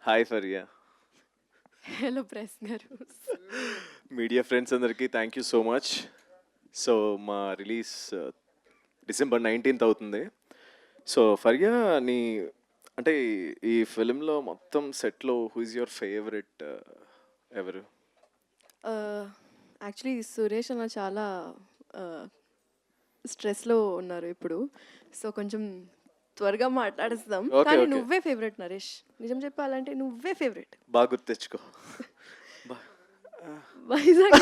Hi Faria. Hello press గారు. Media friends అందరికీ thank you so much. So మా release December 19th అవుతుంది. So Faria, నీ అంటే ఈ ఫిలింలో మొత్తం సెట్లో హూ ఇస్ యువర్ ఫేవరెట్ ఎవరు? యాక్చువల్లీ సురేష్ అన్న చాలా స్ట్రెస్లో ఉన్నారు ఇప్పుడు, సో కొంచెం త్వరగా మాట్లాడేస్తాం. Okay, కానీ okay. నువ్వే ఫేవరెట్ నరేష్, నిజం చెప్పాలంటే నువ్వే ఫేవరెట్. బాగా గుర్తు తెచ్చుకో. వైజాగ్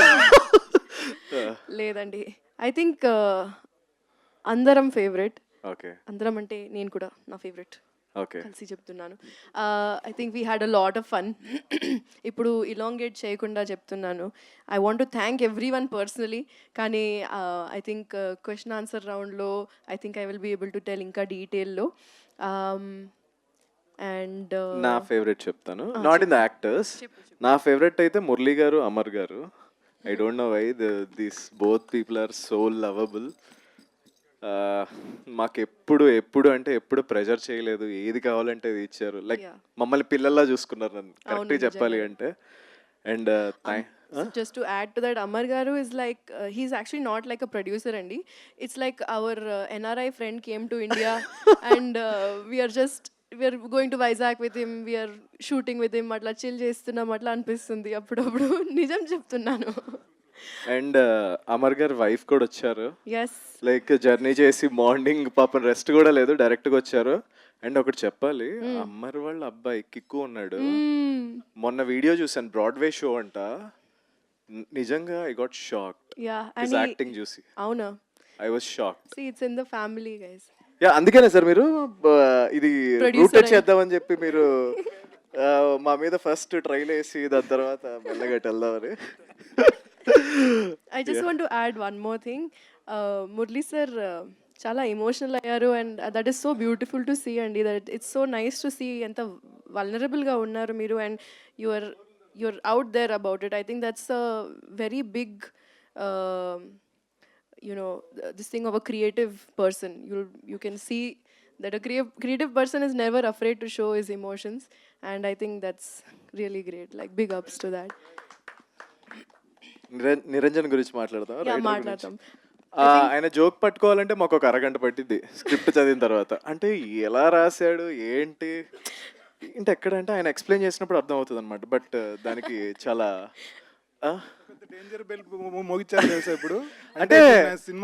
లేదండి, ఐ థింక్ అందరం ఫేవరెట్. ఓకే అందరం అంటే నేను కూడా నా ఫేవరెట్ ఓకే కలిసి చెప్తున్నాను. I think we had a lot of fun. ఇప్పుడు ఇలాంగేట్ చేయకుండా చెప్తున్నాను, I want to thank every one personally. కానీ ఐ థింక్ క్వశ్చన్ ఆన్సర్ రౌండ్లో I think I will be able to tell ఇంకా డీటెయిల్లో. అండ్ నా ఫేవరెట్ చెప్తాను, నాట్ ఇన్ ద యాక్టర్స్. నా ఫేవరెట్ అయితే మురళీ గారు, అమర్ గారు. I don't know why this both people are so lovable. మాకు ఎప్పుడు అంటే ఎప్పుడు ప్రెజర్ చేయలేదు, ఏది కావాలంటే అది ఇచ్చారు. Like Yeah. మమ్మల్ని పిల్లల్లా చూసుకున్నారు నన్ను, కరెక్ట్గా చెప్పాలి అంటే. And just to add to that, Amar Garu is like, he's actually not like a producer, Andy. It's like our NRI friend came to India and we are going to Vizag with him, we are shooting with him, అట్లా chill చేస్తున్నాం అట్లా అనిపిస్తుంది అప్పుడప్పుడు. నిజం చెప్తున్నాను. And Amar గారు wife కూడా వచ్చారు. ఎస్, లైక్ జర్నీ చేసి మార్నింగ్ పాపం రెస్ట్ కూడా లేదు, డైరెక్ట్గా వచ్చారు. అండ్ ఒకటి చెప్పాలి, అమ్మర్ వాళ్ళ అబ్బాయి కిక్కు ఉన్నాడు. మొన్న వీడియో చూసాను, బ్రాడ్వే షో అంట. నిజంగా I got shocked yeah, his and acting చూసి. అవునా, I was shocked. see it's in the family guys. Yeah, అందుకనే సార్ మీరు ఇది Producer రూటెడ్ చేద్దామని చెప్పి మీరు మా మీద ఫస్ట్ ట్రైల్ వేసి దాని తర్వాత మెల్లగా వెళ్దామని. I just want to add one more thing. Murli sir చాలా ఎమోషనల్ అయ్యారు, and that is so beautiful to see అండి. That it's so nice to see ఎంత వల్నరబుల్గా ఉన్నారు మీరు, and you're out there about it. I think that's a very big this thing of a creative person. You can see that a creative person is never afraid to show his emotions, and I think that's really great. Like big ups to that. Niranjan గురించి మాట్లాడదాం. Yeah, writer గురించి. మాట్లాడతాం. ఆయన joke పట్టుకోవాలంటే మాకు ఒక అరగంట పట్టింది script చదివిన తర్వాత. అంటే ఎలా రాశాడు ఏంటి అంటే ఎక్కడంటే ఆయన ఎక్స్ప్లెయిన్ చేసినప్పుడు అర్థం అవుతుంది అనమాట. బట్ దానికి చాలా డేంజర్ బెల్ మోగించారు తెలుసా ఇప్పుడు. అంటే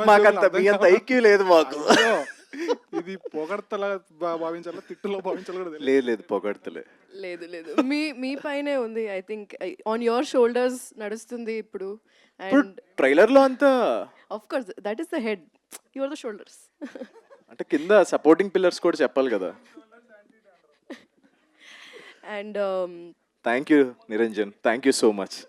మాకంత మీ అంత ఐక్యూ లేదు మాకు. ఇది పొగడతలా భావించాలా, తిట్టులో భావించాలి కూడా తెలియదు. లేదు లేదు, పొగడతలే. లేదు మీ పైనే ఉంది. I think on your shoulders నడుస్తుంది ఇప్పుడు. ఇప్పుడు అండ్ ట్రైలర్ లో అంతా of course that is the head, you are the shoulders. అంటే కింద సపోర్టింగ్ పిల్లర్స్ కూడా చెప్పాలి కదా. And thank you Niranjan, thank you so much.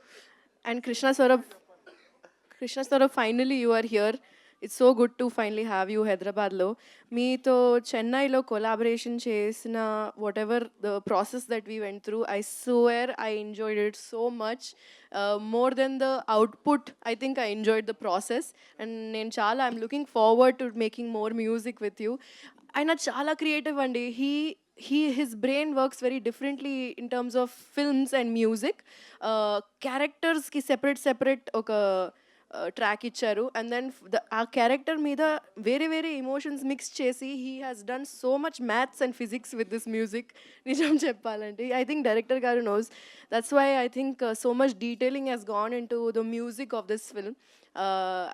and Krishna Saurabh, finally you are here. It's so good to finally have you Hyderabad lo. Meeto Chennai lo collaboration chesina whatever the process that we went through, I swear I enjoyed it so much. More than the output, I think I enjoyed the process, and nen chala I'm looking forward to making more music with you. Aina chala creative andi. His brain works very differently in terms of films and music. Characters ki separate oka track icharu, and then ఆ character మీద వేరే emotions mix చేసి he has done so much maths and physics with this music. నిజం చెప్పాలంటే I think director garu knows. That's why I think so much detailing has gone into the music of this film.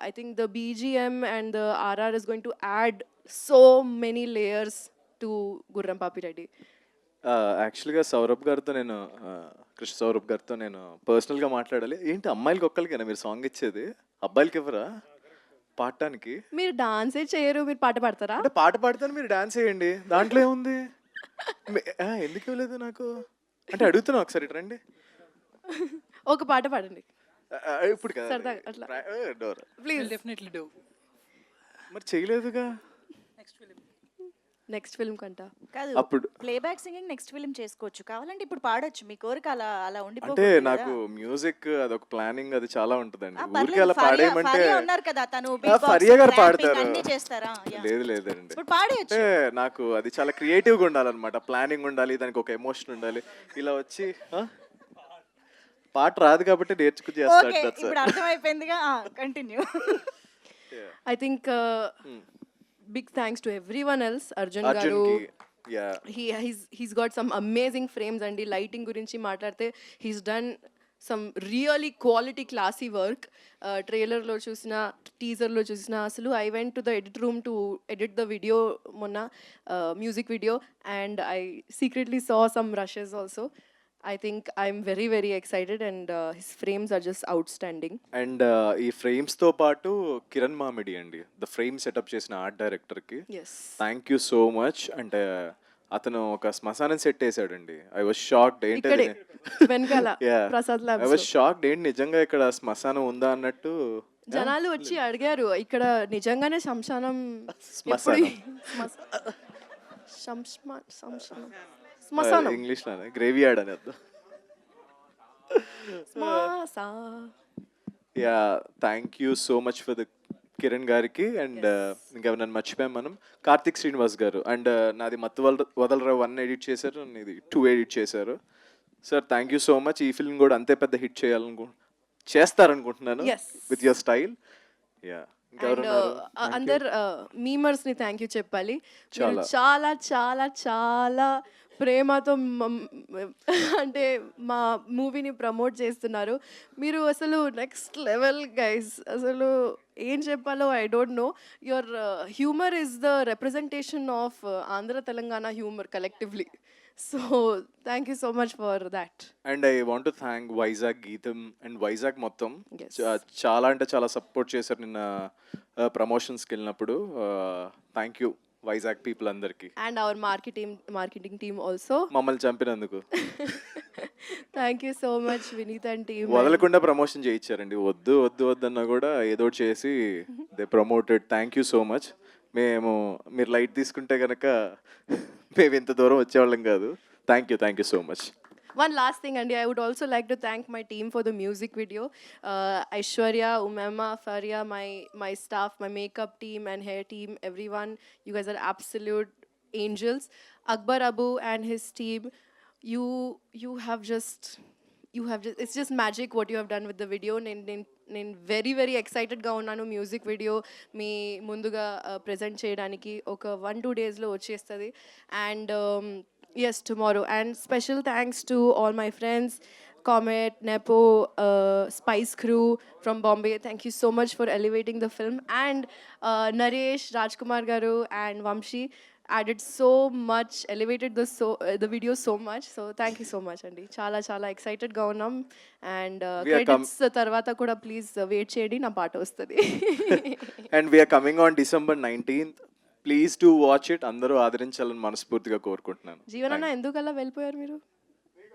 I think the BGM and the RR is going to add so many layers to Gurram Papi Reddy. యాక్చువల్గా సౌరభ్ గారితో నేను కృష్ణ సౌరభ్ గారితో నేను పర్సనల్గా మాట్లాడాలి. ఏంటి అమ్మాయిలకి ఒక్కరికైనా మీరు సాంగ్ ఇచ్చేది, అబ్బాయిలకి ఎవరా పాడటానికి? మీరు డాన్సే చేయరు, మీరు పాట పాడతారా? అంటే పాట పాడతాను, మీరు డాన్స్ చేయండి, దాంట్లో ఏముంది? ఎందుకు ఇవ్వలేదు నాకు అంటే అడుగుతున్నా. ఒకసారి ఇటు రండి, ఒక పాట పాడండి ఇప్పుడు కదా సరదాగా అట్లా. Door please. Definitely do. మరి చేయలేదుగా. Next film. నెక్స్ట్ ఫిల్మ్ కంట. కాదు అప్పుడు ప్లేబ్యాక్ సింగింగ్ నెక్స్ట్ ఫిల్మ్ చేసుకోవచ్చు, కావాలంటే ఇప్పుడు పాడొచ్చు, మీ కోరిక అలా అలా అంటే ఉండిపోకూడదు నాకు కదా. మ్యూజిక్ అదొక ప్లానింగ్ అది చాలా ఉంటుందండి. ఊరికే పర్లేదు, అలా ఫరియా పాడేయమంటే ఫరియా ఉన్నారు కదా, తను ఆ, beat box, ఫరియా గారు rapping పాడతారు. అన్నీ చేస్తారా? Yeah. లేదు లేదండి. ఇప్పుడు పాడేయచ్చు. అంటే నాకు అది చాలా క్రియేటివ్గా ఉండాలన్నమాట. ప్లానింగ్ ఉండాలి, దానికి ఒక ఎమోషన్ ఉండాలి. ఇలా వచ్చి పాట రాదు కాబట్టి నేర్చుకుని ఓకే, చేస్తాడు ఇప్పుడు అర్థమైపోయిందిగా, continue. I think big thanks to everyone else. Arjun గారు, అర్జున్కి yeah he's got some amazing frames అండి. లైటింగ్ గురించి మాట్లాడితే he's done some really quality classy work. ట్రైలర్లో చూసిన, టీజర్లో చూసిన, అసలు I went to the edit room to edit the video మొన్న, music video, and I secretly saw some rushes also. I think I'm very, very excited, and his frames are just outstanding. And ఈ ఫ్రేమ్స్తో పాటు కిరణ్ మామిడి అండి, the frame setup చేసిన art డైరెక్టర్కి Yes. Thank you so much. అంటే అతను ఒక శ్మశానం సెట్ వేసాడండి. I was shocked. ఇక్కడే ఏంటది వెనకాల Prasad I labs was shocked. ఏంటి నిజంగా ఇక్కడ శ్మశానం ఉందా అన్నట్టు. జనాలు వచ్చి అడిగారు, ఇక్కడ నిజంగానే శ్మశానం శ్మశానం. శ్మశానం ఇంగ్లీష్లోనే గ్రేవీ యార్డ్ అని అర్థం. Yeah thank you so much for the Kiran గారికి. అండ్ ఇంకా నన్ను మర్చిపోయాం మనం, కార్తిక్ శ్రీనివాస్ గారు. అండ్ నాది మత్తు వదలరా 1 ఎడిట్ చేశారు, ఇది 2 ఎడిట్ చేశారు. Sir thank you so much. ఈ ఫిల్మ్ కూడా అంతే పెద్ద హిట్ చేస్తారనుకుంటున్నాను Yes. With your style. Yeah అందరు మీమర్స్ ని థ్యాంక్ యూ చెప్పాలి. మీరు చాలా. చాలా చాలా చాలా ప్రేమతో అంటే మా మూవీని ప్రమోట్ చేస్తున్నారు. మీరు అసలు నెక్స్ట్ లెవెల్ గైస్. అసలు ఏం చెప్పాలో I don't no. Your humour is the representation of Andhra Telangana humour collectively. So thank you so much for that. And I want to thank Vizag గీతం అండ్ వైజాగ్ మొత్తం. Yes. చాలా అంటే చాలా సపోర్ట్ చేశారు నిన్న ప్రమోషన్స్కి వెళ్ళినప్పుడు. థ్యాంక్ యూ వైజాగ్ పీపుల్ అందరికీ, and our marketing team also. మమ్మల్ని చంపినందుకు. Thank you so much Vineeth and team. వదలకుండా ప్రమోషన్ చేయించారండి. వద్దు వద్దు వద్దన్నా కూడా ఏదో ఒకటి చేసి they promoted. Thank you so much. మీరు లైట్ తీసుకుంటే కనుక మేము ఇంత దూరం వచ్చేవాళ్ళం కాదు. Thank you so much. One last thing, Andy, I would also like to thank my team for the music video. Aishwarya, Umema, Faria, my staff, my makeup team and hair team, everyone. You guys are absolute angels. Akbar Abu and his team, you have just it's just magic what you have done with the video. నేను very very ఎక్సైటెడ్గా ఉన్నాను. Music video మీ ముందుగా present చేయడానికి ఒక 1-2 డేస్లో వచ్చేస్తుంది. And yes, tomorrow. And special thanks to all my friends, Comet, Nepo, Spice Crew from Bombay. Thank you so much for elevating the film. And Naresh, Rajkumar Garu and Vamshi added so much, elevated the video so much. So thank you so much, Andy. Chala excited ga unnam. And We are credits tarvata kuda please wait cheyandi, na paata vastadi. And we're coming on December 19th. Please do watch it. అందరూ ఆదరించాలని మనస్ఫూర్తిగా కోరుకుంటున్నాను. జీవనన్న ఎందుకలా వెళ్ళిపోయారు మీరు?